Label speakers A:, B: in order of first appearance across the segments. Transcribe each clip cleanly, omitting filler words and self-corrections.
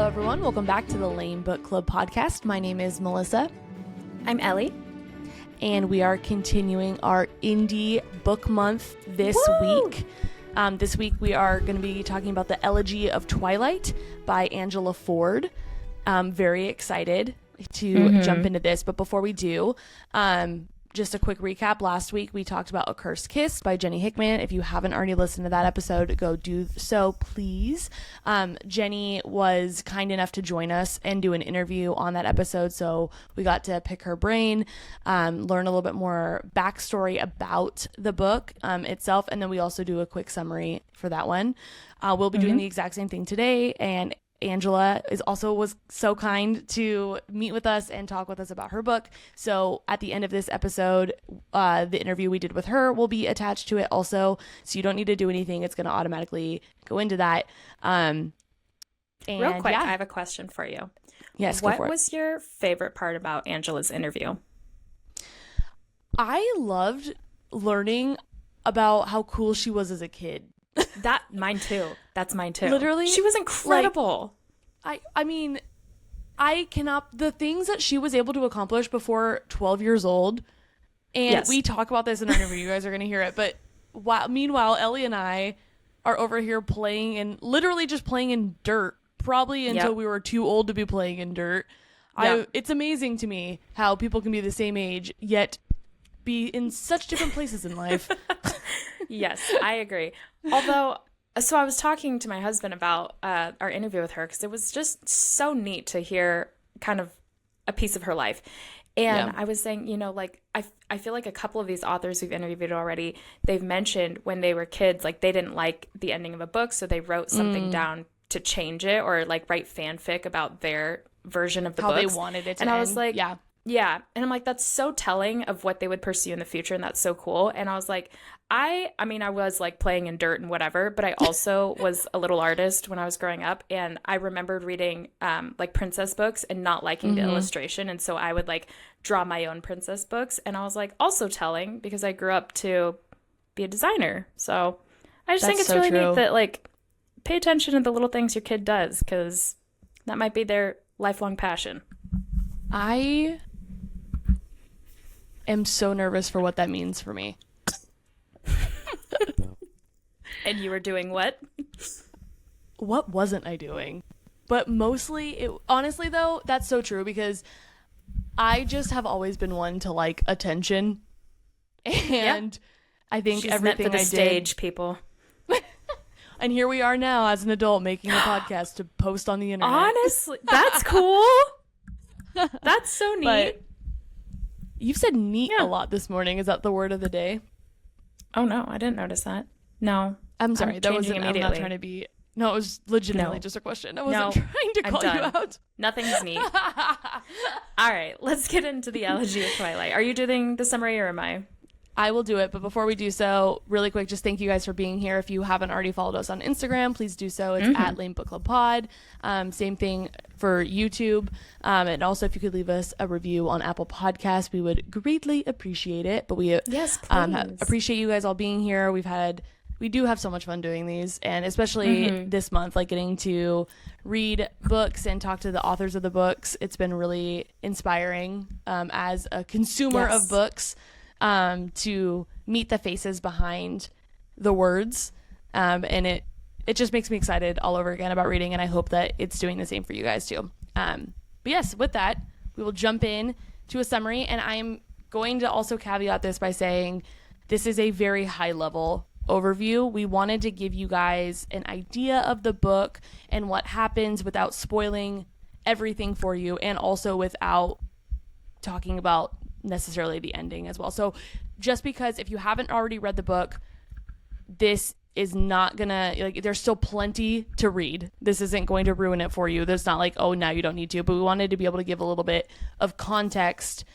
A: everyone. Welcome back to the L.A.M.E Book Club podcast. My name is Melissa.
B: I'm Ellie.
A: And we are continuing our indie book month this week. This week we are going to be talking about the Elegy of Twilight by Angela Ford. I'm very excited to jump into this. But before we do, just a quick recap. Last week we talked about A Cursed Kiss by Jenny Hickman. If you haven't already listened to that episode, go do so, please. Jenny was kind enough to join us and do an interview on that episode, so we got to pick her brain, learn a little bit more backstory about the book itself, and then we also do a quick summary for that one. We'll be doing the exact same thing today, and Angela was so kind to meet with us and talk with us about her book. So at the end of this episode, the interview we did with her will be attached to it also. So you don't need to do anything. It's going to automatically go into that. And
B: real quick, I have a question for you.
A: Yes,
B: what was your favorite part about Angela's interview?
A: I loved learning about how cool she was as a kid.
B: Mine too. That's mine too.
A: Literally,
B: she was incredible.
A: I mean, I cannot, the things that she was able to accomplish before 12 years old, and we talk about this in our interview, you guys are going to hear it, but meanwhile, Ellie and I are over here literally just playing in dirt, probably until we were too old to be playing in dirt. It's amazing to me how people can be the same age, yet be in such different places in life.
B: Yes, I agree. Although, so I was talking to my husband about our interview with her because it was just so neat to hear kind of a piece of her life. And I was saying, like, I feel like a couple of these authors we've interviewed already, they've mentioned when they were kids, like, they didn't like the ending of a book, so they wrote something down to change it or, like, write fanfic about their version of the
A: how
B: books.
A: They wanted it to
B: and
A: end.
B: I was like, yeah. And I'm like, that's so telling of what they would pursue in the future, and that's so cool. And I was like, I mean, I was like playing in dirt and whatever, but I also was a little artist when I was growing up. And I remembered reading like princess books and not liking the illustration. And so I would like draw my own princess books. And I was like, also telling because I grew up to be a designer. So I just think it's really neat that like pay attention to the little things your kid does because that might be their lifelong passion.
A: I am so nervous for what that means for me.
B: And you were doing what?
A: What wasn't I doing? But mostly, honestly though, that's so true because I just have always been one to like attention, and I think
B: she's
A: everything
B: meant for the
A: I
B: stage,
A: did,
B: people.
A: and here we are now as an adult making a podcast to post on the internet.
B: Honestly, that's cool. That's so neat.
A: But you've said neat a lot this morning. Is that the word of the day?
B: Oh no, I didn't notice that. No.
A: I'm sorry. That wasn't, I'm not trying to be, no, it was legitimately just a question. I wasn't trying to call you out.
B: Nothing's neat. All right, let's get into the Elegy of Twilight. Are you doing the summary or am I?
A: I will do it, but before we do so, really quick, just thank you guys for being here. If you haven't already followed us on Instagram, please do so. It's at L.A.M.E Book Club Pod. Same thing for YouTube. And also, if you could leave us a review on Apple Podcasts, we would greatly appreciate it. But we appreciate you guys all being here. We do have so much fun doing these, and especially this month, like getting to read books and talk to the authors of the books. It's been really inspiring as a consumer of books to meet the faces behind the words, and it just makes me excited all over again about reading, and I hope that it's doing the same for you guys too. But yes, with that, we will jump in to a summary, and I'm going to also caveat this by saying this is a very high level overview. We wanted to give you guys an idea of the book and what happens without spoiling everything for you, and also without talking about necessarily the ending as well. So just because if you haven't already read the book, this is not gonna, like, there's still plenty to read. This isn't going to ruin it for you. There's not like, oh, now you don't need to, but we wanted to be able to give a little bit of context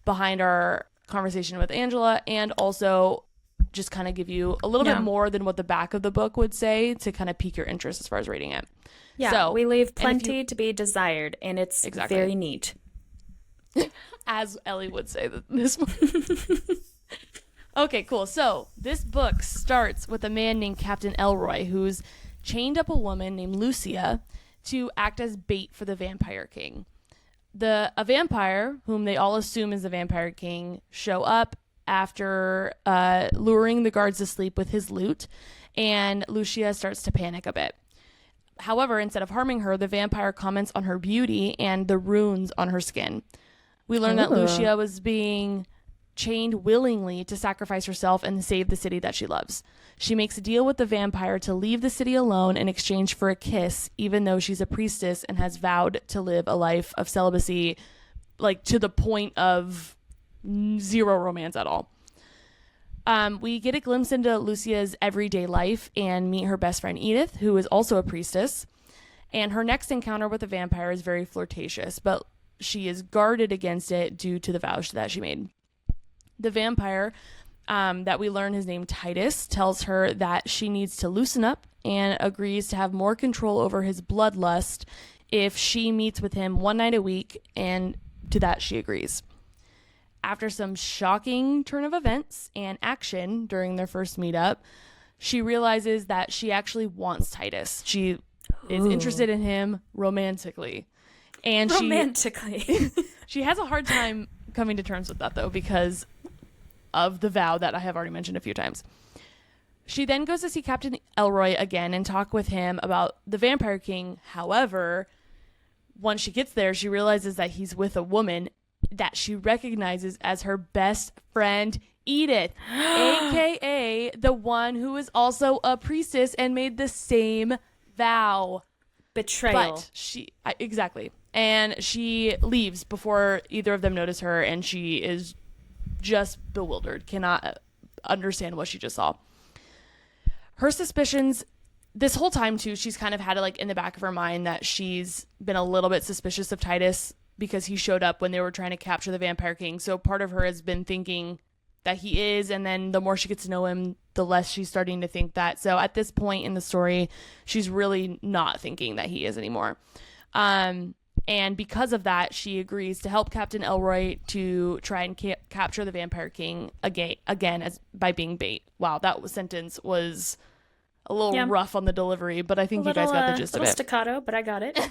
A: behind our conversation with Angela, and also just kind of give you a little bit more than what the back of the book would say to kind of pique your interest as far as reading it.
B: Yeah, so we leave plenty to be desired, and it's very neat.
A: As Ellie would say this one. Okay, cool. So this book starts with a man named Captain Elroy who's chained up a woman named Lucia to act as bait for the Vampire King. A vampire, whom they all assume is the Vampire King, show up after luring the guards to sleep with his loot, and Lucia starts to panic a bit. However, instead of harming her, the vampire comments on her beauty and the runes on her skin. We learn that Lucia was being chained willingly to sacrifice herself and save the city that she loves. She makes a deal with the vampire to leave the city alone in exchange for a kiss, even though she's a priestess and has vowed to live a life of celibacy, like to the point of zero romance at all. We get a glimpse into Lucia's everyday life and meet her best friend Edith, who is also a priestess. And her next encounter with the vampire is very flirtatious, but she is guarded against it due to the vows that she made. The vampire, that we learn his name Titus, tells her that she needs to loosen up and agrees to have more control over his bloodlust if she meets with him one night a week, and to that she agrees. After some shocking turn of events and action during their first meetup, she realizes that she actually wants Titus. She is interested in him romantically. And she has a hard time coming to terms with that, though, because of the vow that I have already mentioned a few times. She then goes to see Captain Elroy again and talk with him about the Vampire King. However, once she gets there, she realizes that he's with a woman that she recognizes as her best friend, Edith, aka the one who is also a priestess and made the same vow.
B: Betrayal.
A: But exactly. And she leaves before either of them notice her, and she is just bewildered, cannot understand what she just saw. Her suspicions, this whole time too, she's kind of had it like in the back of her mind that she's been a little bit suspicious of Titus because he showed up when they were trying to capture the Vampire King. So part of her has been thinking that he is, and then the more she gets to know him, the less she's starting to think that. So at this point in the story, she's really not thinking that he is anymore. And because of that, she agrees to help Captain Elroy to try and capture the Vampire King again as by being bait. Wow, that sentence was a little rough on the delivery, but I think you guys got the gist of it.
B: A little staccato, but I got it.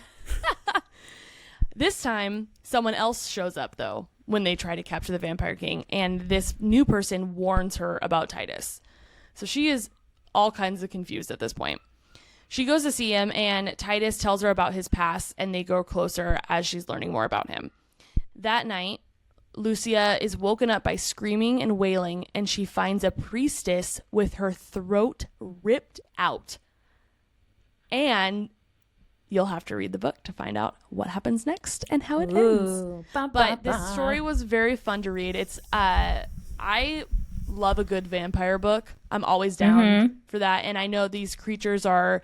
A: This time, someone else shows up, though, when they try to capture the Vampire King, and this new person warns her about Titus. So she is all kinds of confused at this point. She goes to see him, and Titus tells her about his past, and they grow closer as she's learning more about him. That night, Lucia is woken up by screaming and wailing, and she finds a priestess with her throat ripped out. And you'll have to read the book to find out what happens next and how it ends. But this story was very fun to read. It's I love a good vampire book. I'm always down for that. And I know these creatures are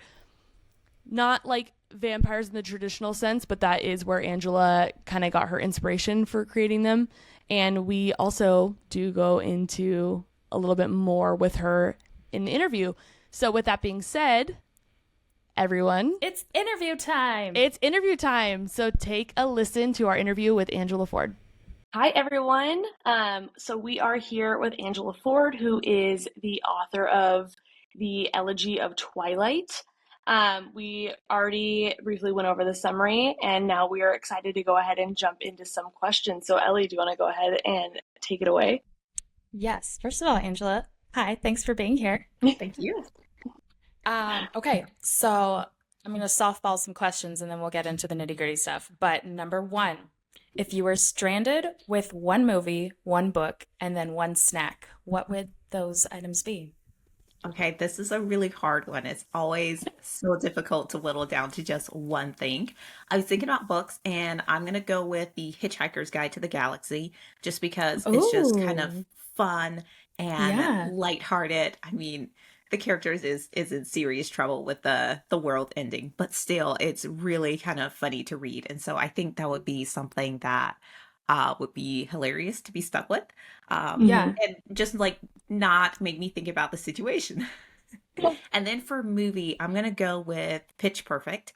A: not like vampires in the traditional sense, but that is where Angela kind of got her inspiration for creating them. And we also do go into a little bit more with her in the interview. So with that being said, everyone,
B: it's interview time.
A: It's interview time. So take a listen to our interview with Angela Ford. Hi, everyone. So we are here with Angela Ford, who is the author of the Elegy of Twilight. We already briefly went over the summary, and now we are excited to go ahead and jump into some questions. So Ellie, do you want to go ahead and take it away?
C: Yes. First of all, Angela, hi. Thanks for being here.
B: Thank you. Okay, so I'm going to softball some questions and then we'll get into the nitty-gritty stuff. But number one, if you were stranded with one movie, one book, and then one snack, what would those items be?
D: Okay, this is a really hard one. It's always so difficult to whittle down to just one thing. I was thinking about books, and I'm going to go with The Hitchhiker's Guide to the Galaxy, just because it's just kind of fun and lighthearted. I mean, the characters is in serious trouble with the world ending, but still, it's really kind of funny to read. And so I think that would be something that would be hilarious to be stuck with. And just like not make me think about the situation. And then for movie, I'm going to go with Pitch Perfect.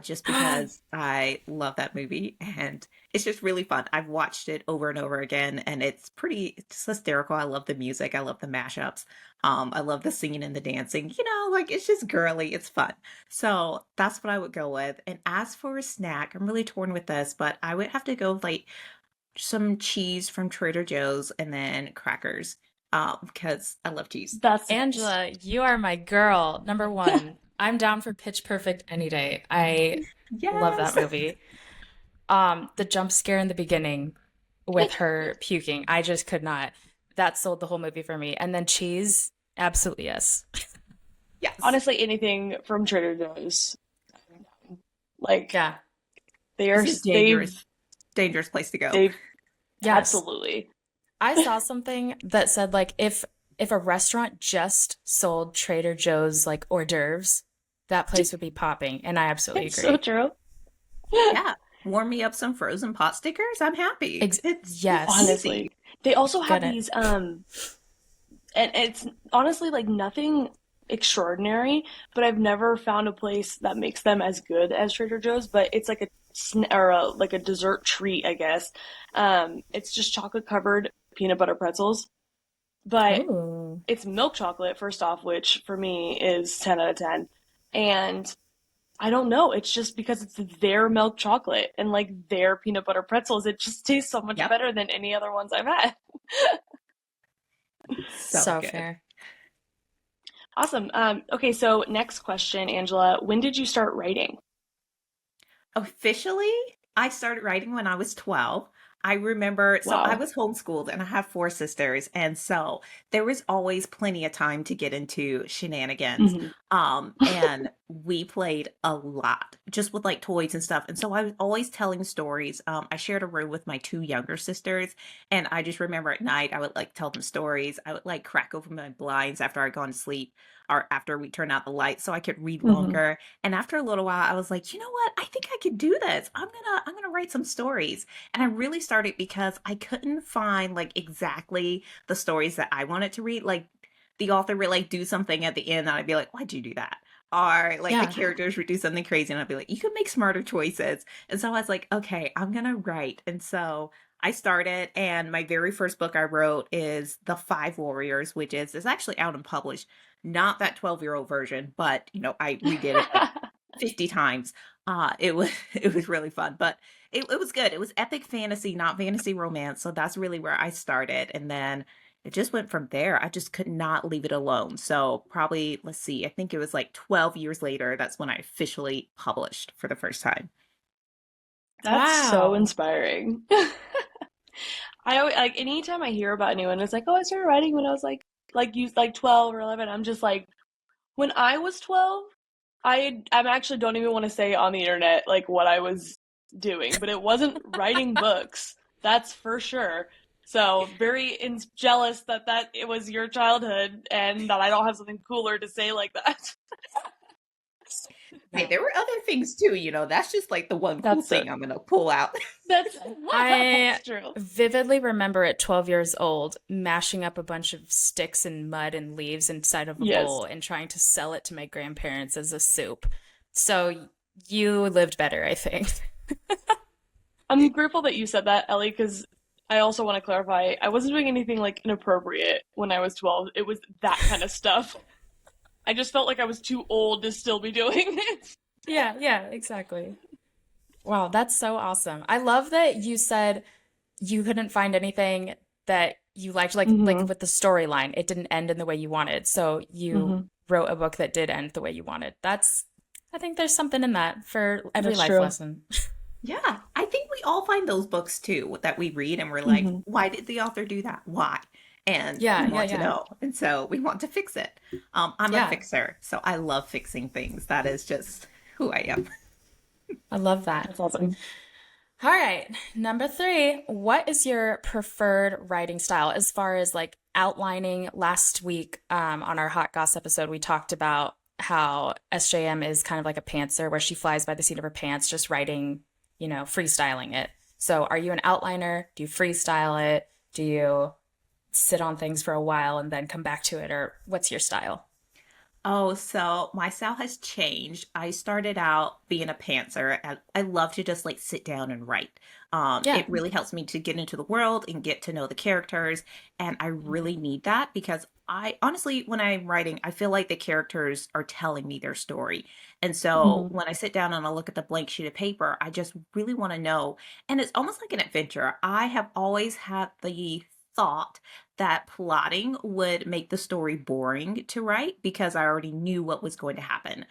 D: just because I love that movie and it's just really fun. I've watched it over and over again, and it's hysterical. I love the music. I love the mashups. I love the singing and the dancing. Like it's just girly. It's fun. So that's what I would go with. And as for a snack, I'm really torn with this, but I would have to go with like some cheese from Trader Joe's and then crackers. Because I love cheese.
A: That's nice.
B: Angela, you are my girl. Number one, I'm down for Pitch Perfect any day. I love that
D: Yes.
B: movie. The jump scare in the beginning with her puking, I just could not. That sold the whole movie for me. And then cheese, absolutely yes.
D: Yes.
A: Honestly, anything from Trader Joe's, like
B: Yeah.
A: they are,
D: It's a dangerous place to go.
A: they've
B: Yes.
A: absolutely.
B: I saw something that said like if a restaurant just sold Trader Joe's like hors d'oeuvres, that place would be popping, and I absolutely
A: It's
B: agree.
A: so true.
D: Yeah. Warm me up some frozen pot stickers. I'm happy.
B: Ex
D: It's
B: yes.
A: Honestly,
D: easy.
A: they also have
B: Get it.
A: these and it's honestly like nothing extraordinary, but I've never found a place that makes them as good as Trader Joe's, but it's like like a dessert treat, I guess. It's just chocolate covered peanut butter pretzels, but
B: Ooh.
A: it's milk chocolate first off, which for me is 10 out of 10. And I don't know, it's just because it's their milk chocolate and like their peanut butter pretzels, it just tastes so much
D: Yep.
A: better than any other ones I've had.
D: So
B: So
D: good.
B: fair.
A: Awesome. Okay, so next question, Angela. When did you start writing?
D: Officially, I started writing when I was 12. I remember, so I
A: Wow.
D: was homeschooled and I have four sisters, and so there was always plenty of time to get into shenanigans.
A: Hmm.
D: And we played a lot just with like toys and stuff. And so I was always telling stories. I shared a room with my two younger sisters, and I just remember at night I would like tell them stories. I would like crack open my blinds after I'd gone to sleep or after we turned out the lights so I could read
A: Hmm.
D: longer. And after a little while, I was like, you know what? I think I could do this. I'm gonna write some stories. And I really started because I couldn't find like exactly the stories that I wanted to read. Like the author would like do something at the end, and I'd be like, why'd you do that? Or like the
B: Yeah.
D: characters would do something crazy, and I'd be like, you could make smarter choices. And so I was like, okay, I'm gonna write. And so I started, and my very first book I wrote is The Five Warriors, which is actually out and published. Not that 12-year-old version, but I redid it like 50 times. It was it was really fun, but it was good. It was epic fantasy, not fantasy romance. So that's really where I started. And then it just went from there. I just could not leave it alone. So probably, let's see, I think it was like 12 years later, that's when I officially published for the first time.
A: That's so
B: Wow.
A: inspiring. I always, like anytime I hear about anyone, it's like, oh, I started writing when I was like you like 12 or 11. I'm just like, when I was 12, I actually don't even want to say on the internet like what I was doing, but it wasn't writing books. That's for sure. So very jealous that it was your childhood and that I don't have something cooler to say like that.
D: Hey,
B: No.
D: there were other things too, that's just like the one cool
A: That's
D: thing
A: it.
D: I'm gonna pull out.
A: That's
B: I
A: that's true.
B: vividly remember at 12 years old mashing up a bunch of sticks and mud and leaves inside of a
A: Yes.
B: bowl and trying to sell it to my grandparents as a soup. So you lived better, I think.
A: I'm grateful that you said that, Ellie, because I also want to clarify I wasn't doing anything like inappropriate when I was 12. It was that kind of stuff. I just felt like I was too old to still be doing it.
B: Yeah, yeah, exactly. Wow, that's so awesome. I love that you said you couldn't find anything that you liked, like
A: Hmm.
B: with the storyline. It didn't end in the way you wanted. So you
A: Hmm.
B: wrote a book that did end the way you wanted. I think there's something in that for every
A: That's
B: life
A: true.
B: lesson.
D: Yeah, I think we all find those books too that we read and we're like,
A: Hmm.
D: why did the author do that? Why? And we
B: Yeah, yeah,
D: want to
B: yeah.
D: know. And so we want to fix it. I'm a
B: Yeah,
D: fixer, so I love fixing things. That is just who I am.
B: I love that.
A: That's awesome.
B: All right, number three, what is your preferred writing style as far as like outlining? Last week, on our Hot Goss episode, we talked about how SJM is kind of like a pantser where she flies by the seat of her pants, just writing, freestyling it. So are you an outliner? Do you freestyle it? Do you sit on things for a while and then come back to it? Or what's your style?
D: Oh, so my style has changed. I started out being a pantser. And I love to just like sit down and write.
B: Yeah.
D: It really helps me to get into the world and get to know the characters. And I really need that because I honestly, when I'm writing, I feel like the characters are telling me their story. And so
C: Mhm.
D: when I sit down and I look at the blank sheet of paper, I just really want to know. And it's almost like an adventure. I have always had the thought that plotting would make the story boring to write because I already knew what was going to happen.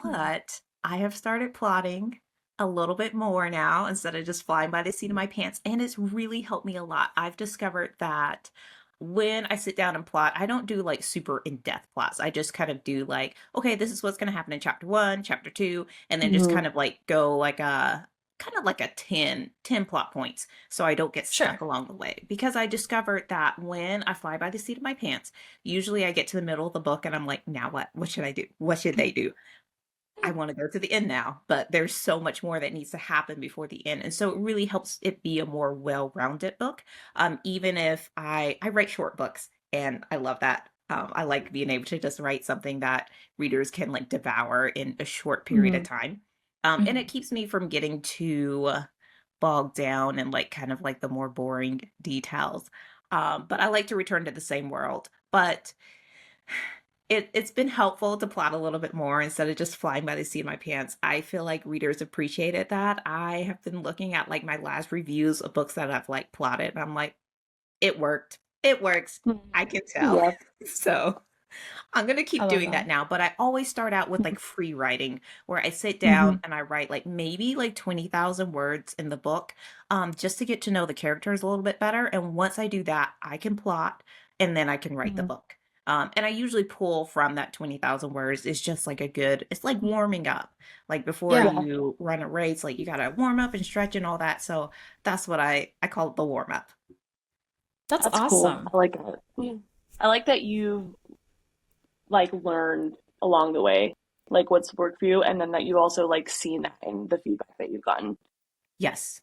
C: Mhm.
D: But I have started plotting a little bit more now instead of just flying by the seat of my pants, and it's really helped me a lot. I've discovered that when I sit down and plot, I don't do like super in-depth plots. I just kind of do like, okay, this is what's going to happen in chapter 1, chapter 2, and then just
C: Mhm.
D: kind of like go like a kind of like a ten plot points so I don't get
B: Sure.
D: stuck along the way. Because I discovered that when I fly by the seat of my pants, usually I get to the middle of the book and I'm like, now what? What should I do? What should they do? I want to go to the end now, but there's so much more that needs to happen before the end. And so it really helps it be a more well-rounded book. Even if I write short books and I love that. I like being able to just write something that readers can like devour in a short period of
C: Mhm.
D: time. And it
B: Mhm.
D: keeps me from getting too bogged down and like kind of like the more boring details. But I like to return to the same world. But it's been helpful to plot a little bit more instead of just flying by the seat of my pants. I feel like readers appreciated that. I have been looking at like my last reviews of books that I've like plotted, and I'm like, it worked. It works. I
C: Mhm.
D: can tell.
C: Yeah,
D: So I'm gonna
C: I
D: keep
C: love
D: doing
C: that.
D: that now, but I always start out with like free writing where I sit down
C: Mhm.
D: and I write like maybe like 20,000 words in the book, just to get to know the characters a little bit better. And once I do that, I can plot and then I can write the
C: Mhm.
D: book. And I usually pull from that 20,000 words. It's just like a good, it's like warming up. Like before
B: Yeah.
C: Yeah,
D: you run a race, like you gotta warm up and stretch and all that. So that's what I call it the warm up.
B: That's
C: that's cool.
B: awesome.
C: I like that. Yeah. I like that you've like learned along the way, like what's worked for you, and then that you also like seen that in the feedback that you've gotten.
D: Yes.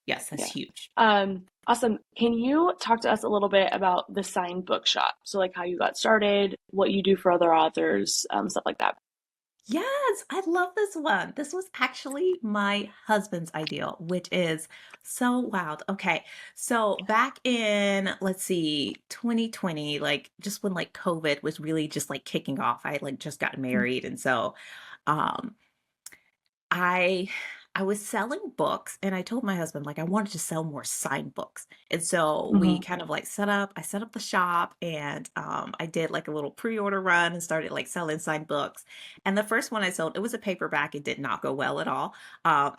D: Yes, that's
C: Yeah.
D: huge.
C: Awesome. Can you talk to us a little bit about the signed bookshop? So like how you got started, what you do for other authors, stuff like that.
D: Yes, I love this one. This was actually my husband's idea, which is so wild. Okay. So back in, let's see, 2020, like just when like COVID was really just like kicking off, I like just got married. And so um I I was selling books and I told my husband like I wanted to sell more signed books. And so we
C: Mm-hmm.
D: kind of like I set up the shop and I did like a little pre-order run and started like selling signed books. And the first one I sold, it was a paperback. It did not go well at all. Um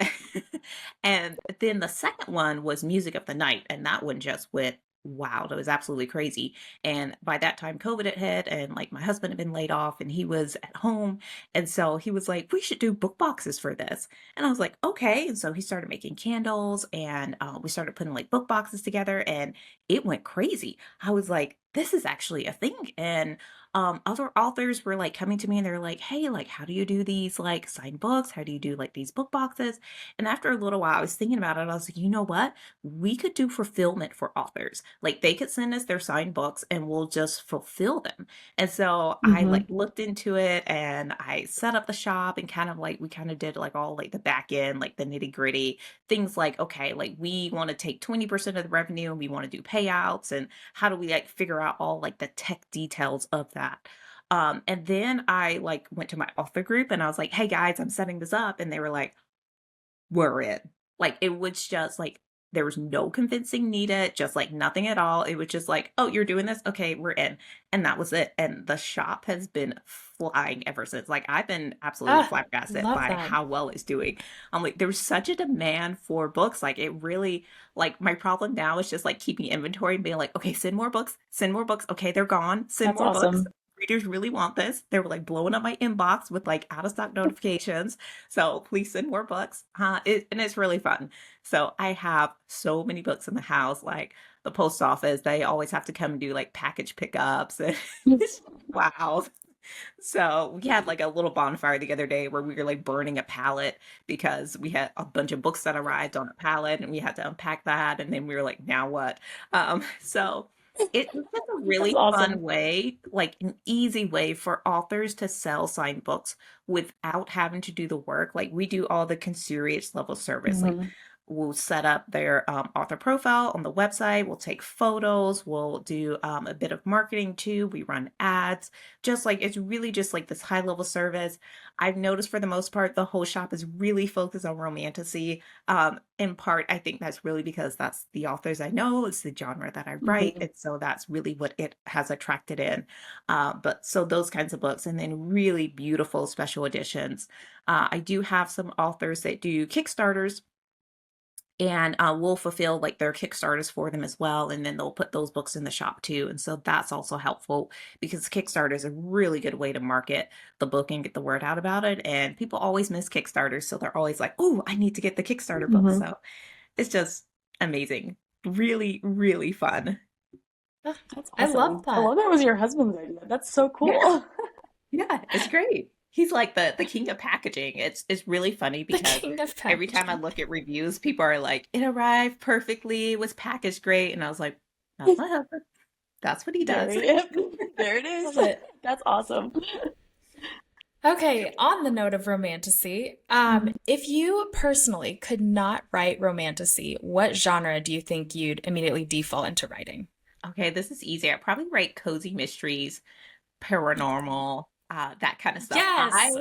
D: and then the second one was Music of the Night and that one just went wild. It was absolutely crazy. And by that time COVID had hit and like my husband had been laid off and he was at home and so he was like, we should do book boxes for this. And I was like, okay. And so he started making candles and we started putting like book boxes together and it went crazy. I was like, this is actually a thing. And other authors were like coming to me and they're like, hey, like, how do you do these like signed books? How do you do like these book boxes? And after a little while, I was thinking about it. I was like, you know what? We could do fulfillment for authors. Like they could send us their signed books and we'll just fulfill them. And so I
C: Mm-hmm.
D: like looked into it and I set up the shop and kind of like we kind of did like all like the back end, like the nitty gritty things like, okay, like we want to take 20% of the revenue and we want to do payouts and how do we like figure out all like the tech details of that. And then I like went to my author group and I was like, hey guys, I'm setting this up. And they were like, we're in. Like it was just like there was no convincing needed, just like nothing at all. It was just like, oh, you're doing this? Okay, we're in. And that was it. And the shop has been flying ever since. Like I've been absolutely
B: Ah,
D: flabbergasted
B: love
D: by
B: that.
D: how well it's doing. I'm like, there's such a demand for books. Like it really like my problem now is just like keeping inventory and being like, okay, send more books, send more books. Okay, they're gone. Send
C: That's
D: more books.
C: awesome.
D: Readers really want this. They were like blowing up my inbox with like out of stock notifications. So please send more books. And it's really fun. So I have so many books in the house, like the post office, they always have to come and do like package pickups. And it's wow. So we had like a little bonfire the other day where we were like burning a pallet because we had a bunch of books that arrived on a pallet and we had to unpack that. And then we were like, now what? So It's just a
C: That's
D: really fun
C: awesome.
D: way, like an easy way for authors to sell signed books without having to do the work. Like we do all the concierge level service. Like
C: Hmm.
D: we'll set up their author profile on the website. We'll take photos. We'll do a bit of marketing too. We run ads. Just like it's really just like this high level service. I've noticed for the most part, the whole shop is really focused on romantasy. In part, I think that's really because that's the authors I know, it's the genre that I write,
C: Hmm.
D: and so that's really what it has attracted in. But so those kinds of books, and then really beautiful special editions. I do have some authors that do Kickstarters, and we'll fulfill like their Kickstarters for them as well, and then they'll put those books in the shop too. And so that's also helpful because Kickstarter is a really good way to market the book and get the word out about it. And people always miss Kickstarters, so they're always like, "Oh, I need to get the Kickstarter book."
C: Hmm.
D: So it's just amazing. Really, really fun.
C: That's
B: I love
C: awesome. I
B: that.
C: love that was your husband's idea. That's so
D: Yeah,
C: cool.
D: yeah, it's great. He's like the king of packaging. It's really funny
B: The
D: because
B: king of
D: every time I
B: packaging.
D: look at reviews, people are like, "It arrived perfectly, was packaged great," and I was like, "That's my husband. That's what he
C: There
D: does."
C: he is. There it is.
B: Love it.
C: That's awesome.
B: Okay, on the note of romantasy,
C: Mhm.
B: if you personally could not write romantasy, what genre do you think you'd immediately default into writing?
D: Okay, this is easy. I probably write cozy mysteries, paranormal, that kind of stuff.
B: Yes.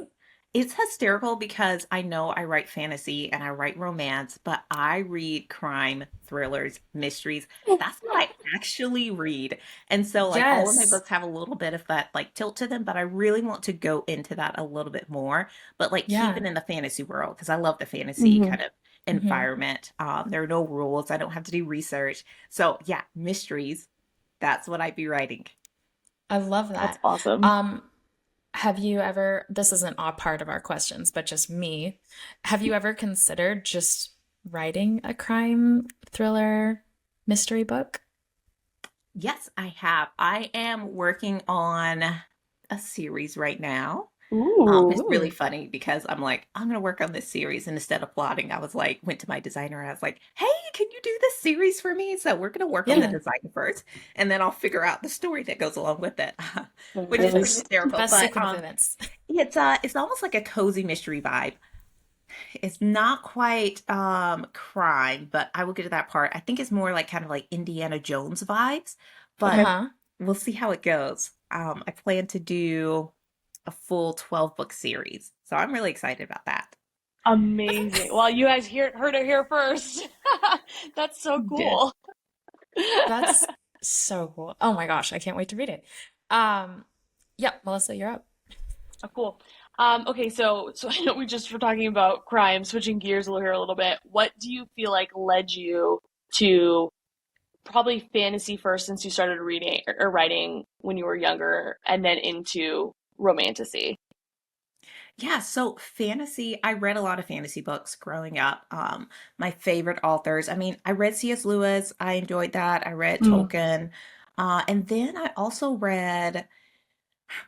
D: It's hysterical because I know I write fantasy and I write romance, but I read crime, thrillers, mysteries. That's what I actually read. And so like all of my
B: Yes.
D: books have a little bit of that like tilt to them, but I really want to go into that a little bit more, but like keep
B: Yeah.
D: it in the fantasy world because I love the fantasy
C: Hmm.
D: kind of
B: Hmm.
D: environment. There are no rules. I don't have to do research. So yeah, mysteries. That's what I'd be writing.
B: I love
C: That's
B: that.
C: awesome.
B: Um, have you ever, this isn't a part of our questions, but just me, have you ever considered just writing a crime thriller mystery book?
D: Yes, I have. I am working on a series right now. It's
C: Ooh.
D: really
B: Ooh.
D: funny because I'm like, I'm gonna work on this series, and instead of plotting, I was like, went to my designer and I was like, hey, can you do this series for me? So we're gonna work on the
B: Yeah.
D: design first, and then I'll figure out the story that goes along with it, which is pretty
C: Nice.
D: hysterical.
B: Best
D: But
B: sequence of events.
D: it's almost like a cozy mystery vibe. It's not quite crime, but I will get to that part. I think it's more like kind of like Indiana Jones vibes, but
C: Okay.
B: Uh-huh.
D: we'll see how it goes. I plan to do a full 12 book series. So I'm really excited about that.
C: Amazing. Well, you guys heard it here first. That's so
D: Did.
C: cool.
B: That's so cool. Oh my gosh, I can't wait to read it. Um, yep, Melissa, you're up.
C: Oh, cool. Okay, so I know we just were talking about crime, switching gears a little here a little bit. What do you feel like led you to probably fantasy first since you started reading or writing when you were younger and then into romantasy?
D: Yeah, so fantasy, I read a lot of fantasy books growing up. My favorite authors, I mean, I read C.S. Lewis, I enjoyed that. I read
C: Mm.
D: Tolkien. And then I also read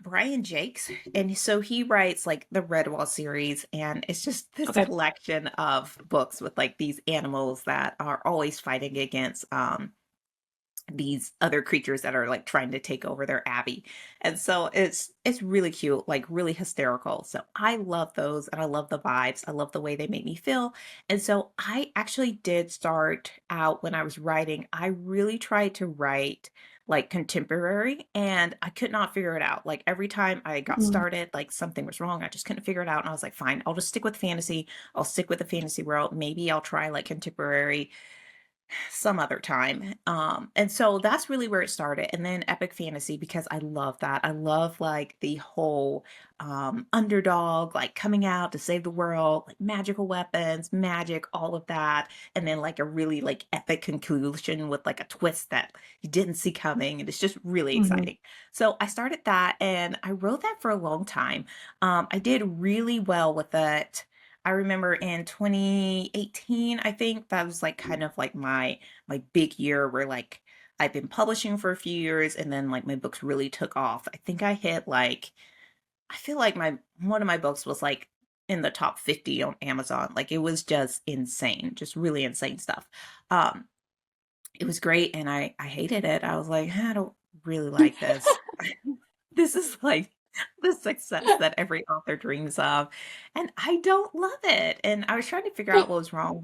D: Brian Jakes. And so he writes like the Redwall series, and it's just this
C: Okay.
D: collection of books with like these animals that are always fighting against these other creatures that are like trying to take over their abbey. And so it's really cute, like really hysterical. So I love those and I love the vibes. I love the way they make me feel. And so I actually did start out when I was writing, I really tried to write like contemporary and I could not figure it out. Like every time I got
C: Mm.
D: started, like something was wrong. I just couldn't figure it out. And I was like, fine, I'll just stick with fantasy. I'll stick with the fantasy world. Maybe I'll try like contemporary some other time. And so that's really where it started. And then epic fantasy because I love that. I love like the whole underdog, like coming out to save the world, like magical weapons, magic, all of that. And then like a really like epic conclusion with like a twist that you didn't see coming. And it's just really
C: Hmm.
D: exciting. So I started that and I wrote that for a long time. I did really well with it. I remember in 2018, I think that was like kind of like my big year where like I've been publishing for a few years and then like my books really took off. I think I hit like I feel like my one of my books was like in the top 50 on Amazon. Like it was just insane, just really insane stuff. Um it was great, and I hated it. I was like, I don't really like this. This is like the success that every author dreams of, and I don't love it. And I was trying to figure out what was wrong.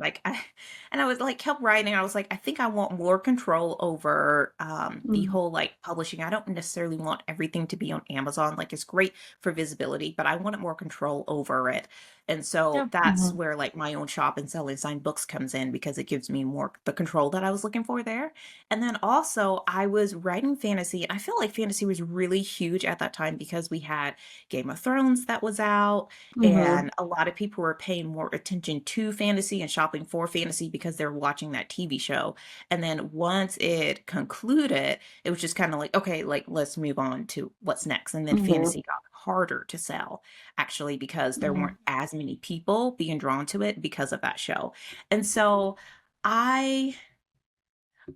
D: And I was like, kept writing. I was like, I think I want more control over the
A: Mm.
D: whole like publishing. I don't necessarily want everything to be on Amazon. Like it's great for visibility, but I wanted more control over it. And so
B: Yeah.
D: that's
A: Mhm.
D: where like my own shop and selling signed books comes in because it gives me more the control that I was looking for there. And then also, I was writing fantasy, and I feel like fantasy was really huge at that time because we had Game of Thrones that was out,
A: Mhm.
D: and a lot of people were paying more attention to fantasy and shopping for fantasy because they were watching that TV show. And then once it concluded, it was just kind of like, okay, like let's move on to what's next. And then
A: Mhm.
D: fantasy got harder to sell actually because there weren't
A: Mhm.
D: as many people being drawn to it because of that show. And so I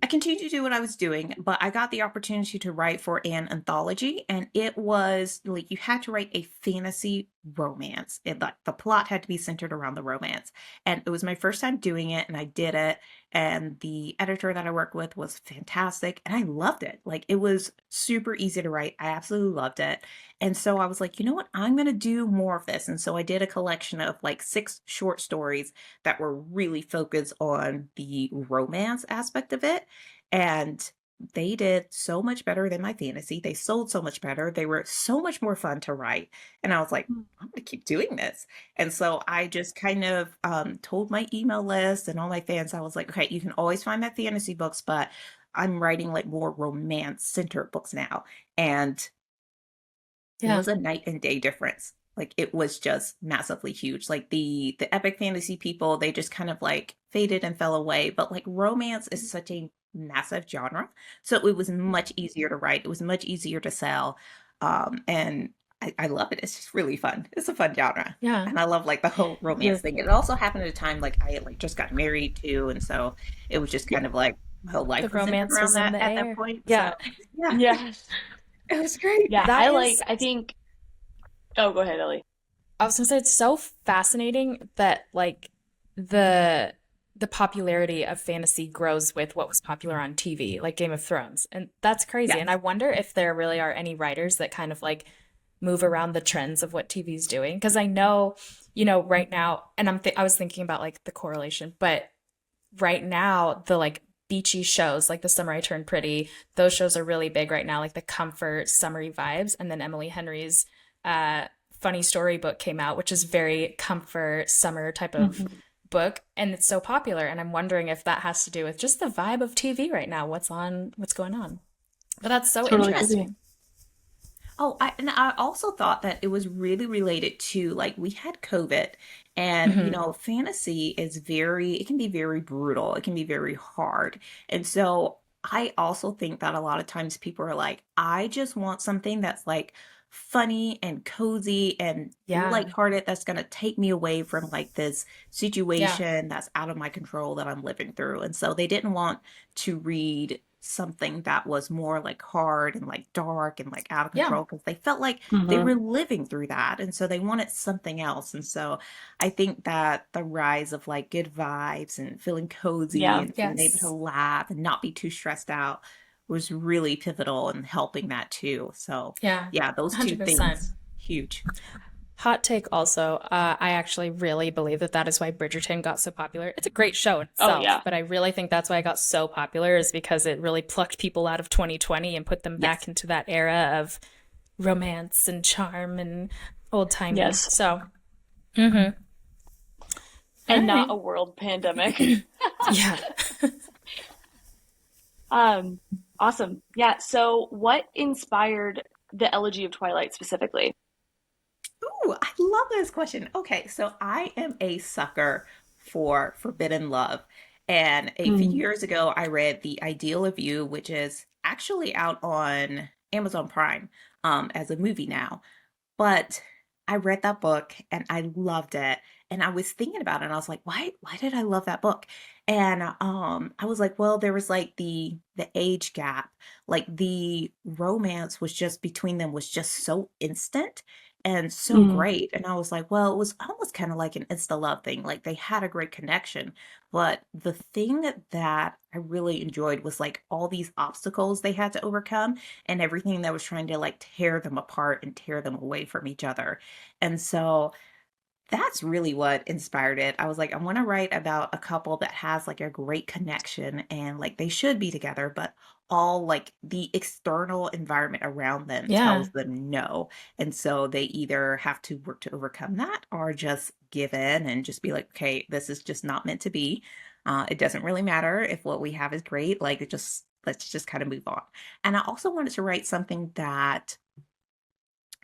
D: I continued to do what I was doing, but I got the opportunity to write for an anthology, and it was like you had to write a fantasy romance. It like the plot had to be centered around the romance. And it was my first time doing it, and I did it. And the editor that I worked with was fantastic, and I loved it. Like it was super easy to write. I absolutely loved it. And so I was like, you know what? I'm going to do more of this. And so I did a collection of like 6 short stories that were really focused on the romance aspect of it. And they did so much better than my fantasy. They sold so much better. They were so much more fun to write. And I was like, I'm going to keep doing this. And so I just kind of told my email list and all my fans, I was like, okay, you can always find my fantasy books, but I'm writing like more romance centered books now. And it
B: Yeah.
D: was a night and day difference. Like it was just massively huge. Like the epic fantasy people, they just kind of like faded and fell away. But like romance is such a massive genre. So it was much easier to write. It was much easier to sell. And I love it. It's just really fun. It's a fun genre.
B: Yeah.
D: And I love like the whole romance
B: You're
D: thing. It also happened at a time like I like just got married too. And so it was just kind of like my whole
B: the
D: life was centered
B: romance
D: around
B: was in
D: that
B: the
D: at that
B: air.
D: point.
B: Yeah.
D: So yeah,
C: Yes.
D: it was great.
C: Yeah,
B: That
C: I
B: is,
C: like, I think, oh, go ahead, Ellie.
B: I was gonna say it's so fascinating that like the the popularity of fantasy grows with what was popular on TV, like Game of Thrones. And that's crazy. And I
D: Yes.
B: wonder if there really are any writers that kind of like move around the trends of what TV's doing. Because I know, right now, and I was thinking about like the correlation, but right now the like beachy shows like The Summer I Turned Pretty, those shows are really big right now, like the comfort summery vibes. And then Emily Henry's uh funny story book came out, which is very comfort summer type of
A: Mhm.
B: book, and it's so popular. And I'm wondering if that has to do with just the vibe of TV right now, what's on, what's going on. But that's so
A: Totally could be.
B: interesting.
D: Oh, and I also thought that it was really related to like we had COVID and
B: Hmm.
D: fantasy is it can be very brutal. It can be very hard. And so I also think that a lot of times people are like, I just want something that's like funny and cozy and
B: Yeah.
D: lighthearted that's going to take me away from like this
B: Yeah.
D: situation that's out of my control that I'm living through. And so they didn't want to read something that was more like hard and like dark and like out of
B: Yeah.
D: control because they felt like they
A: Mhm.
D: were living through that. And so they wanted something else. And so I think that the rise of like good vibes and feeling cozy
A: Yeah.
D: and being able to
B: Yes.
D: laugh and not be too stressed out was really pivotal in helping that too. So
B: Yeah.
D: yeah, those two
B: 100%.
D: things, huge.
B: Hot take also, I actually really believe that that is why Bridgerton got so popular. It's a great show in
C: Oh,
B: itself,
C: yeah.
B: but I really think that's why it got so popular is because it really plucked people out of 2020 and put them back
D: Yes.
B: into that era of romance and charm and old timey.
C: Yes.
B: So, hmm. All
C: And not
B: right.
C: a world pandemic.
B: Yeah.
C: Um, awesome. Yeah. So, what inspired the Elegy of Twilight specifically?
D: Ooh, I love this question. Okay, so I am a sucker for forbidden love. And a few
A: Mm.
D: years ago, I read The Ideal of You, which is actually out on Amazon Prime as a movie now. But I read that book and I loved it. And I was thinking about it and I was like, why did I love that book? And I was like, well, there was like the age gap. Like the romance was just between them was just so instant. and so
A: Mhm.
D: great. And I was like, well, it was almost kind of like an insta love thing. Like they had a great connection. But the thing that I really enjoyed was like all these obstacles they had to overcome and everything that was trying to like tear them apart and tear them away from each other. And so that's really what inspired it. I was like, I want to write about a couple that has like a great connection and like they should be together, but all like the external environment around them
B: Yeah.
D: tells them no. And so they either have to work to overcome that or just give in and just be like, okay, this is just not meant to be. It doesn't really matter if what we have is great. Like, it just, let's just kind of move on. And I also wanted to write something that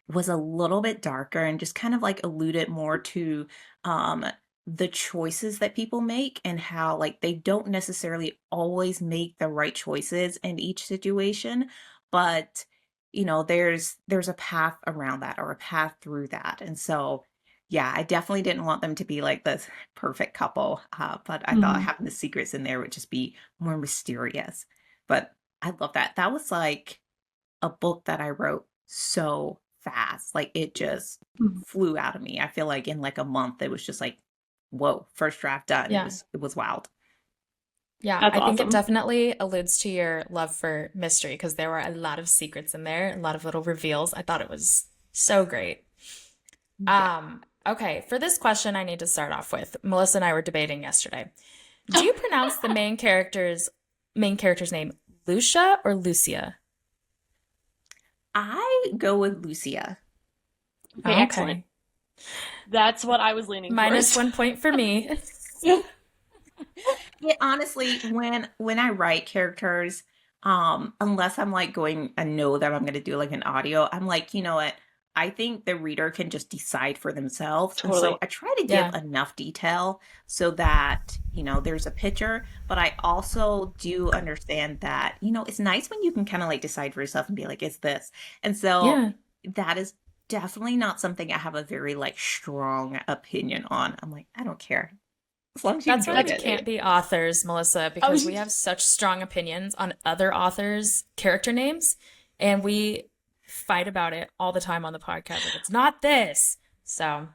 D: was a little bit darker and just kind of like alluded more to um the choices that people make and how like they don't necessarily always make the right choices in each situation, but there's a path around that or a path through that. And so yeah, I definitely didn't want them to be like this perfect couple, but I thought
A: Mhm.
D: having the secrets in there would just be more mysterious. But I love that. That was like a book that I wrote so fast. Like it just
A: Mhm.
D: flew out of me. I feel like in like a month it was just like, whoa, first draft done. It
B: Yeah.
D: was it was wild.
B: Yeah,
C: That's
B: I think it
C: awesome.
B: definitely alludes to your love for mystery because there were a lot of secrets in there, a lot of little reveals. I thought it was so great.
D: Yeah.
B: Okay, for this question, I need to start off with Melissa and I were debating yesterday. Do you pronounce the main character's name Lucia or Lucia?
D: I go with Lucia.
C: Okay, excellent.
B: Okay.
C: That's what I was leaning
B: Minus
C: towards.
B: 1 point for me.
D: Yeah, honestly, when I write characters, unless I'm like going, I know that I'm gonna do like an audio, I'm like, you know what? I think the reader can just decide for themselves. And so
C: Totally.
D: I try to give
B: Yeah.
D: enough detail so that, there's a picture, but I also do understand that, it's nice when you can kind of like decide for yourself and be like, it's this. And so
B: Yeah.
D: that is definitely not something I have a very like strong opinion on. I'm like, I don't care. As long as you
B: That's why
D: enjoyed
C: That's
B: we
D: it.
B: can't be authors, Melissa,
C: I
B: because
C: was
B: we have such strong opinions on other authors' character names, and we fight about it all the time on the podcast. Like, it's not this. So,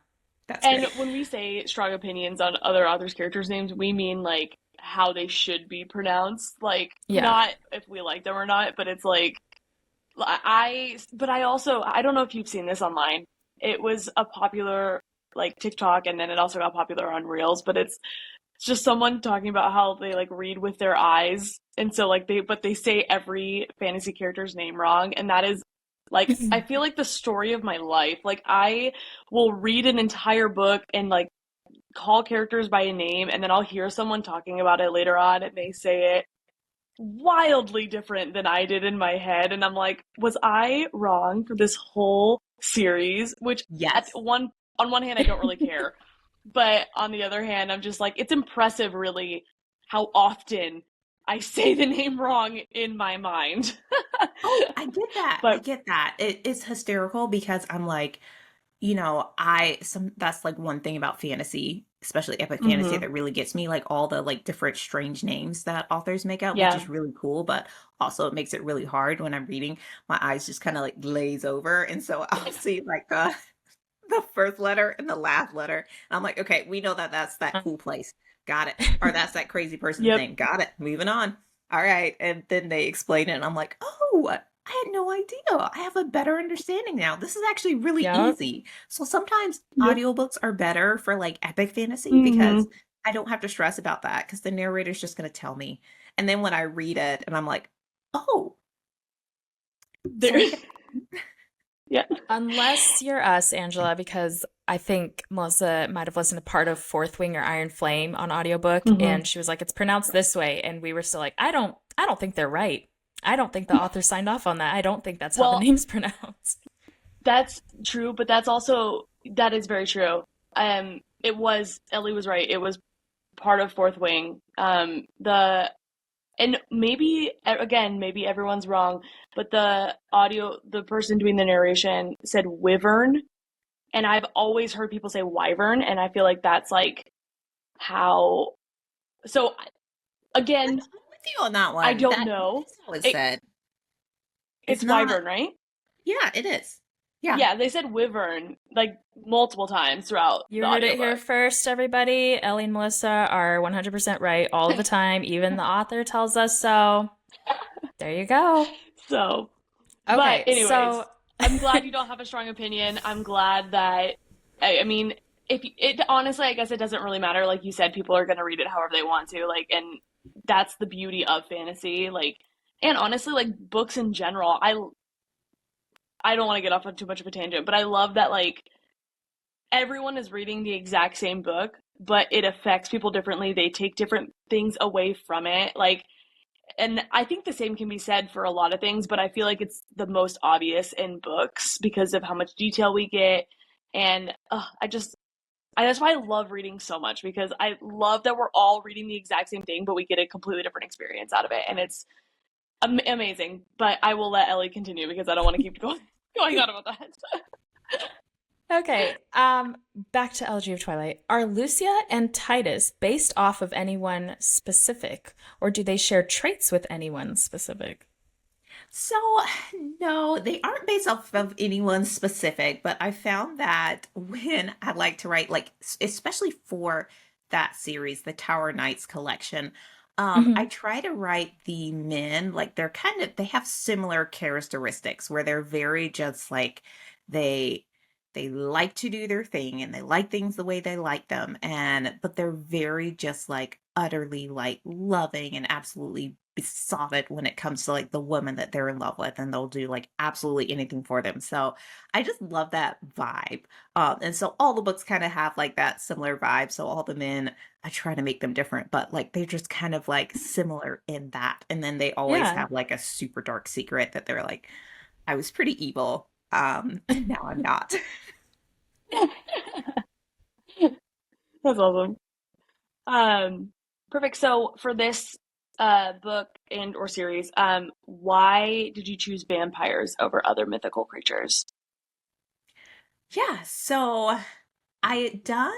D: That's
C: and
D: great.
C: when we say strong opinions on other authors' characters' names, we mean like how they should be pronounced. Like
B: yeah.
C: not if we like them or not, but it's like but I also I don't know if you've seen this online. It was a popular like TikTok and then it also got popular on Reels, but it's just someone talking about how they like read with their eyes. And so like they say every fantasy character's name wrong. And that is like, I feel like the story of my life. Like I will read an entire book and like call characters by a name and then I'll hear someone talking about it later on and they say it wildly different than I did in my head. And I'm like, was I wrong for this whole series? Which at
D: Yes.
C: one on one hand I don't really care. But on the other hand, I'm just like, it's impressive really how often I say the name wrong in my mind.
D: Oh, I get that. I
C: But
D: get that. It's hysterical because I'm like, that's like one thing about fantasy, especially epic fantasy,
C: mhm.
D: that really gets me, like all the like different strange names that authors make up, which
C: Yeah.
D: is really cool, but also it makes it really hard when I'm reading. My eyes just kind of like glaze over. And so I'll see like the first letter and the last letter. And I'm like, okay, we know that that's that cool place. Got it. Or that's that crazy person
C: Yep.
D: thing. Got it. Moving on. All right. And then they explain it, and I'm like, oh, I had no idea. I have a better understanding now. This is actually really
B: Yep.
D: easy. So sometimes
C: Yep.
D: audiobooks are better for like epic fantasy because
C: Mhm.
D: I don't have to stress about that because the narrator's just going to tell me. And then when I read it and I'm like, oh, so
C: There.
D: I get
C: Yeah.
B: Unless you're us, Angela, because I think Melissa might have listened to part of Fourth Wing or Iron Flame on audiobook,
C: Mhm.
B: and she was like, it's pronounced this way. And we were still like, I don't think they're right. I don't think the author signed off on that. I don't think that's how the
C: Well,
B: name's pronounced.
C: that's true, but that's also that is very true. It was Ellie was right. It was part of Fourth Wing. The and maybe again, maybe everyone's wrong, but the person doing the narration said wyvern, and I've always heard people say wyvern, and I feel like that's like how. So again,
D: I'm with you on that
C: I
D: one.
C: don't
D: That
C: know.
D: is how it's
C: It
D: said. It's
C: it's
D: not,
C: wyvern, right?
D: yeah, it is. Yeah.
C: Yeah, they said wyvern like multiple times throughout
B: You
C: the
B: heard it here
C: audiobook.
B: first, everybody. Ellie and Melissa are 100% right all of the time. Even the author tells us so. There you go.
C: So, but
B: Okay,
C: anyways,
B: so
C: I'm glad you don't have a strong opinion. I'm glad that I mean, if it honestly, I guess it doesn't really matter. Like you said, people are going to read it however they want to. Like, and that's the beauty of fantasy. Like, and honestly, like books in general, I don't want to get off on too much of a tangent, but I love that like everyone is reading the exact same book, but it affects people differently. They take different things away from it. Like, and I think the same can be said for a lot of things, but I feel like it's the most obvious in books because of how much detail we get. And that's why I love reading so much because I love that we're all reading the exact same thing, but we get a completely different experience out of it. And it's amazing. But I will let Ellie continue because I don't want to keep going on about that.
B: okay, back to Elegy of Twilight. Are Lucia and Titus based off of anyone specific, or do they share traits with anyone specific?
D: So, no, they aren't based off of anyone specific, but I found that when I like to write, like, especially for that series, the Tower Knights collection, I
B: Hmm.
D: try to write the men, like, they have similar characteristics where they're very just like, they, they like to do their thing and they like things the way they like them. But they're very just like utterly like loving and absolutely besotted when it comes to like the woman that they're in love with, and they'll do like absolutely anything for them. So I just love that vibe. And so all the books kind of have like that similar vibe. So all the men, I try to make them different, but like they're just kind of like similar in that. And then they always
B: Yeah.
D: have like a super dark secret that they're like, I was pretty evil. And now I'm not.
C: That's awesome. Um, Perfect. So for this book and or series, why did you choose vampires over other mythical creatures?
D: Yeah, so I done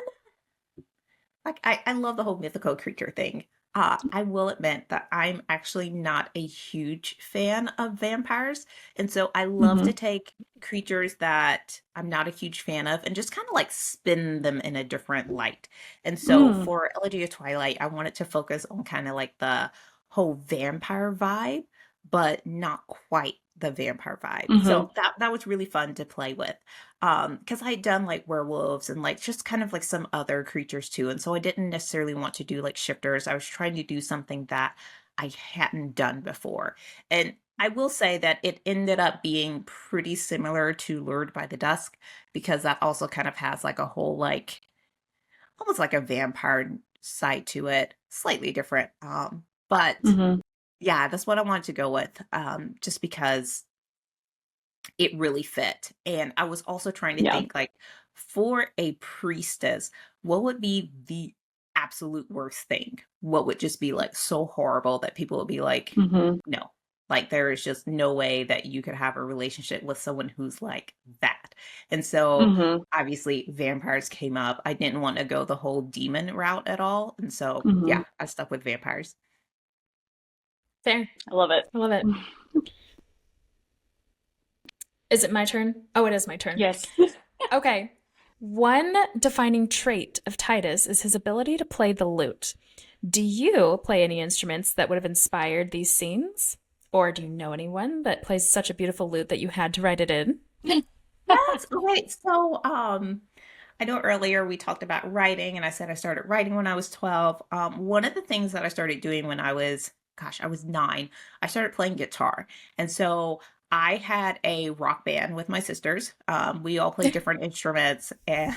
D: like I love the whole mythical creature thing. I will admit that I'm actually not a huge fan of vampires, and so I love
C: Mm-hmm.
D: to take creatures that I'm not a huge fan of and just kind of like spin them in a different light. And so
C: Mm.
D: for Elegy of Twilight, I wanted to focus on kind of like the whole vampire vibe, but not quite the vampire vibe.
C: Mm-hmm.
D: So that was really fun to play with. Because I had done like werewolves and like just kind of like some other creatures too. And so I didn't necessarily want to do like shifters. I was trying to do something that I hadn't done before. And I will say that it ended up being pretty similar to Lured by the Dusk, because that also kind of has like a whole like almost like a vampire side to it, slightly different. But
C: Mm-hmm.
D: yeah, that's what I wanted to go with. Just because it really fit. And I was also trying to
C: Yeah.
D: think like for a priestess, what would be the absolute worst thing? What would just be like so horrible that people would be like,
C: Mm-hmm.
D: no. Like there is just no way that you could have a relationship with someone who's like that. And so
C: Mm-hmm.
D: obviously vampires came up. I didn't want to go the whole demon route at all. And so
C: Mm-hmm.
D: yeah, I stuck with vampires.
B: Fair.
C: I love it.
B: I love it. Is it my turn? Oh, it is my turn.
C: Yes.
B: Okay. One defining trait of Titus is his ability to play the lute. Do you play any instruments that would have inspired these scenes? Or do you know anyone that plays such a beautiful lute that you had to write it in?
D: Yes. Okay. So, I know earlier we talked about writing, and I said I started writing when I was 12. One of the things that I started doing when I was 9, I started playing guitar. And so I had a rock band with my sisters. We all played different instruments and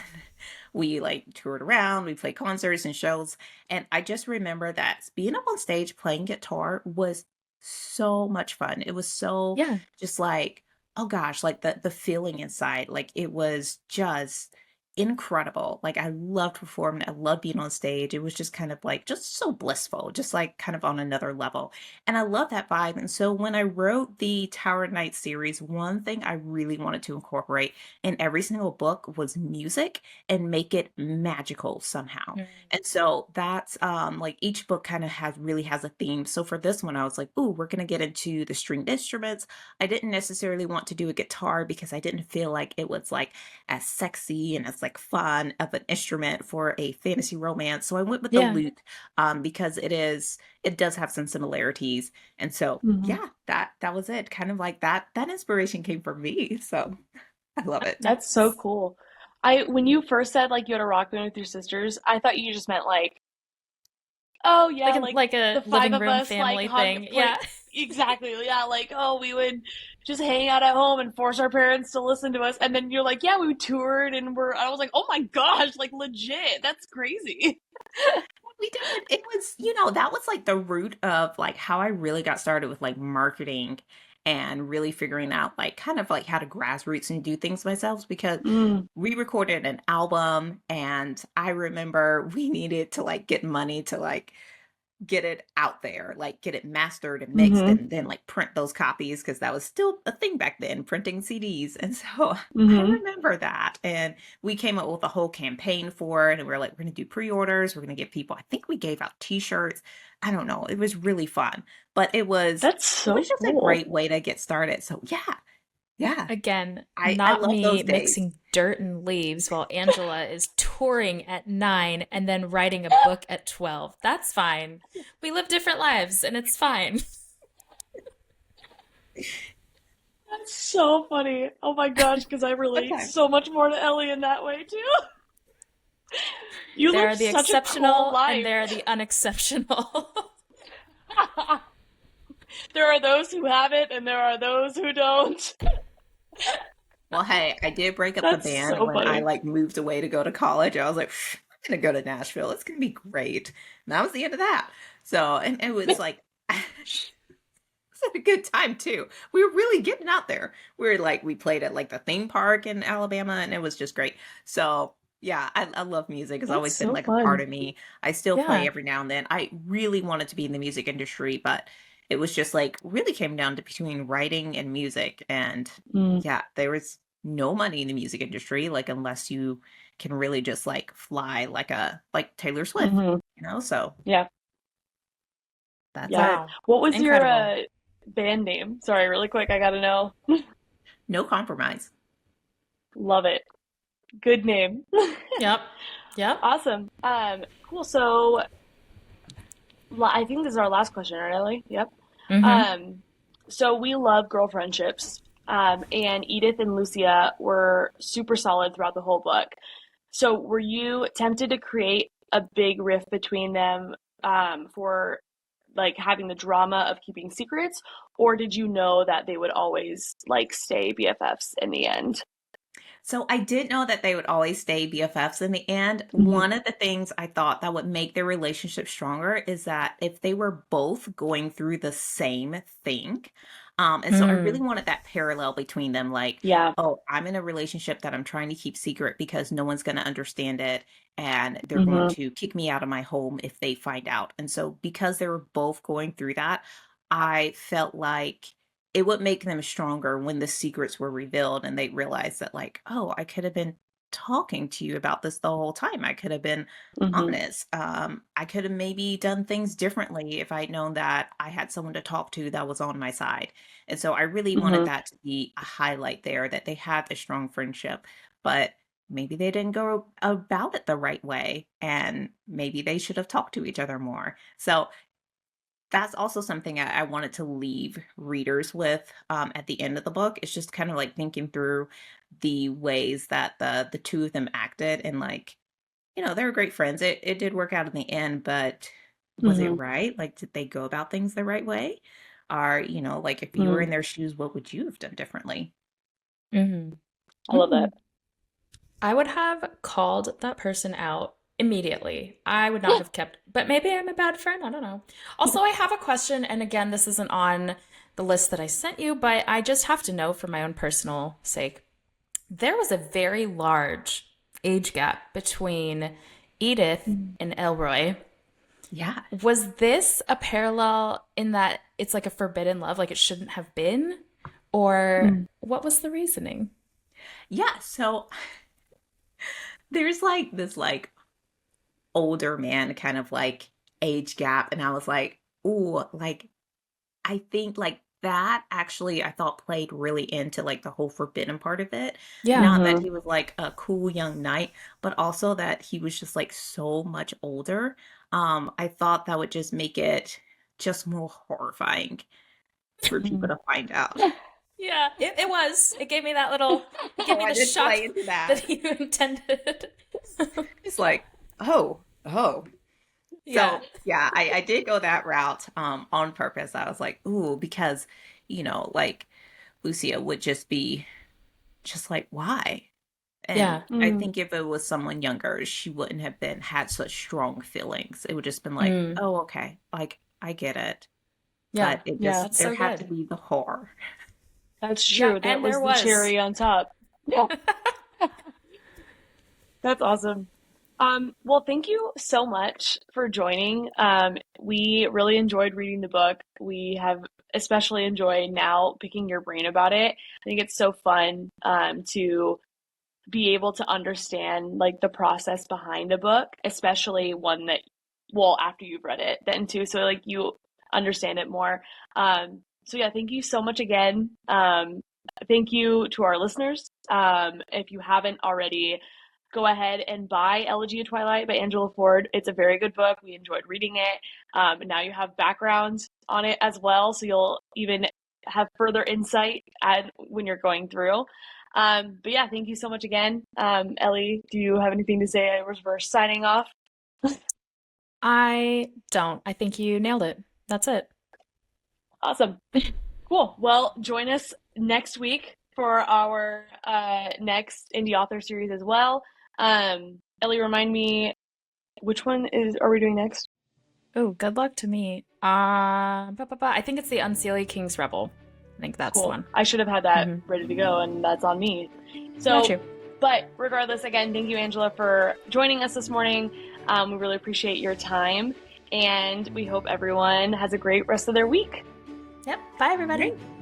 D: we like toured around, we played concerts and shows. And I just remember that being up on stage playing guitar was so much fun. It was so
B: Yeah.
D: just like, oh gosh, like the feeling inside, like it was just incredible. Like I loved performing. I loved being on stage. It was just kind of like just so blissful, just like kind of on another level. And I love that vibe. And so when I wrote the Tower of Night series, one thing I really wanted to incorporate in every single book was music and make it magical somehow.
B: Mm.
D: And so that's like each book kind of has a theme. So for this one, I was like, ooh, we're gonna get into the stringed instruments. I didn't necessarily want to do a guitar because I didn't feel like it was like as sexy and as like fun of an instrument for a fantasy romance. So I went with the
B: Yeah.
D: lute because it does have some similarities. And so
A: Mhm.
D: yeah, that was it. Kind of like that inspiration came from me. So I love it.
C: That's so
B: Nice.
C: cool. When you first said like you had a rock band with your sisters, I thought you just meant like, oh
B: Like
C: yeah,
B: a
C: like
B: like a
C: the five
B: living
C: of
B: room
C: us like
B: family
C: hung
B: thing.
C: play
B: Yeah.
C: exactly. Yeah, like oh we would just hang out at home and force our parents to listen to us. And then you're like, yeah, we toured and I was like, oh my gosh, like legit. That's crazy.
D: We did. It was, that was like the root of like how I really got started with like marketing and really figuring out like kind of like how to grassroots and do things myself because
C: Mm.
D: we recorded an album and I remember we needed to like get money to like get it out there, like get it mastered and mixed
C: Mhm.
D: and then like print those copies because that was still a thing back then, printing CDs. And so I
C: Mhm.
D: remember that. And we came up with a whole campaign for it. And we were like, we're going to do pre-orders. We're going to get people, I think we gave out t-shirts. I don't know. It was really fun, but
C: That's
D: it was
C: so
D: just a
C: cool.
D: great way to get started. So yeah,
B: Again,
D: I
B: not
D: love
B: me
D: those days.
B: mixing dirt and leaves while Angela is touring at 9 and then writing a book at 12. That's fine. We live different lives and it's fine.
C: That's so funny. Oh my gosh, because I
D: Good
C: relate
D: time.
C: so much more to Ellie in that way too. You
B: There
C: live
B: are the
C: such a cool
B: exceptional and
C: life.
B: there are the unexceptional.
C: There are those who have it and there are those who don't.
D: Well, hey, I did break up the
C: That's
D: band
C: so
D: when I
C: funny.
D: like moved away to go to college. I was like, I'm gonna go to Nashville. It's gonna be great. And that was the end of that. So, and it was like, it was a good time too. We were really getting out there. We played at like the theme park in Alabama, and it was just great. So, yeah, I love music. It's
C: That's
D: always been
C: so
D: like a part
C: fun.
D: of me. I still play
B: Yeah.
D: every now and then. I really wanted to be in the music industry, but it was just like really came down to between writing and music. And
C: Mm.
D: yeah, there was no money in the music industry, like unless you can really just like fly like Taylor Swift,
C: Hmm.
D: So
C: Yeah,
D: that's
C: yeah.
D: it.
B: Wow.
C: What was your
B: Incredible.
C: band name? Sorry, really quick, I gotta know.
D: No compromise.
C: Love it. Good name.
B: Yep. Yep.
C: Awesome. Cool. So I think this is our last question, right, Ellie? Yep.
B: Mm-hmm.
C: Um, so we love girl friendships. And Edith and Lucia were super solid throughout the whole book. So were you tempted to create a big rift between them for like having the drama of keeping secrets, or did you know that they would always like stay BFFs in the end?
D: So I did know that they would always stay BFFs in the end.
C: Hmm.
D: One of the things I thought that would make their relationship stronger is that if they were both going through the same thing. And so I really
B: Mm.
D: wanted that parallel between them, like,
C: Yeah.
D: oh, I'm in a relationship that I'm trying to keep secret because no one's going to understand it. And they're going
C: Hmm.
D: to kick me out of my home if they find out. And so because they were both going through that, I felt like it would make them stronger when the secrets were revealed and they realized that like, oh, I could have been talking to you about this the whole time. I could have been
C: Hmm.
D: honest. I could have maybe done things differently if I'd known that I had someone to talk to that was on my side. And so I really wanted
C: Hmm.
D: that to be a highlight there, that they had a strong friendship, but maybe they didn't go about it the right way and maybe they should have talked to each other more. So that's also something I wanted to leave readers with at the end of the book. It's just kind of like thinking through the ways that the two of them acted and like, they were great friends. It did work out in the end, but was it
C: Hmm.
D: right? Like, did they go about things the right way? Or, like if you were
C: Hmm.
D: in their shoes, what would you have done differently?
B: Mm-hmm.
C: I love that.
B: I would have called that person out immediately. I would not have kept, but maybe I'm a bad friend. I don't know. Also, I have a question, and again, this isn't on the list that I sent you, but I just have to know for my own personal sake. There was a very large age gap between Edith and Elroy.
D: Yeah.
B: Was this a parallel in that it's like a forbidden love, like it shouldn't have been? Or what was the reasoning?
D: Yeah. So there's like this like older man kind of like age gap. And I was like, ooh, like I think like that actually I thought played really into like the whole forbidden part of it.
B: Yeah.
D: Not that he was like a cool young knight, but also that he was just like so much older. I thought that would just make it just more horrifying for people to find out.
B: Yeah, it was. It gave me that little, it gave me
D: I
B: the
D: did
B: shock
D: play into that.
B: that you intended.
D: It's like, oh.
B: Yeah.
D: So yeah, I did go that route on purpose. I was like, ooh, because like Lucia would just be just like, why?
B: Yeah.
D: And I think if it was someone younger, she wouldn't have been had such strong feelings. It would just been like, oh, okay, like I get it.
B: Yeah.
D: But it
C: Yeah.
D: just
B: That's
D: there
B: so
D: had
B: good.
D: to be the horror.
C: That's true.
B: Yeah,
C: That
B: and
C: was
B: there
C: the
B: was.
C: cherry on top. Yeah. That's awesome. Well, thank you so much for joining. We really enjoyed reading the book. We have especially enjoyed now picking your brain about it. I think it's so fun to be able to understand like the process behind a book, especially one that, well, after you've read it then too, so like you understand it more. So yeah, thank you so much again. Thank you to our listeners. If you haven't already, go ahead and buy Elegy of Twilight by Angela Ford. It's a very good book. We enjoyed reading it. And now you have background on it as well, so you'll even have further insight when you're going through. But yeah, thank you so much again. Ellie, do you have anything to say as we're signing off?
B: I don't. I think you nailed it. That's it.
C: Awesome. Cool. Well, join us next week for our next indie author series as well. Ellie, remind me, which one are we doing next?
B: Oh, good luck to me. I think it's the Unseelie King's Rebel. I think that's the
C: Cool.
B: one.
C: I should have had that ready to go, and that's on me. So,
B: Got you.
C: but regardless, again, thank you, Angela, for joining us this morning. We really appreciate your time, and we hope everyone has a great rest of their week.
B: Yep. Bye, everybody.
D: Great.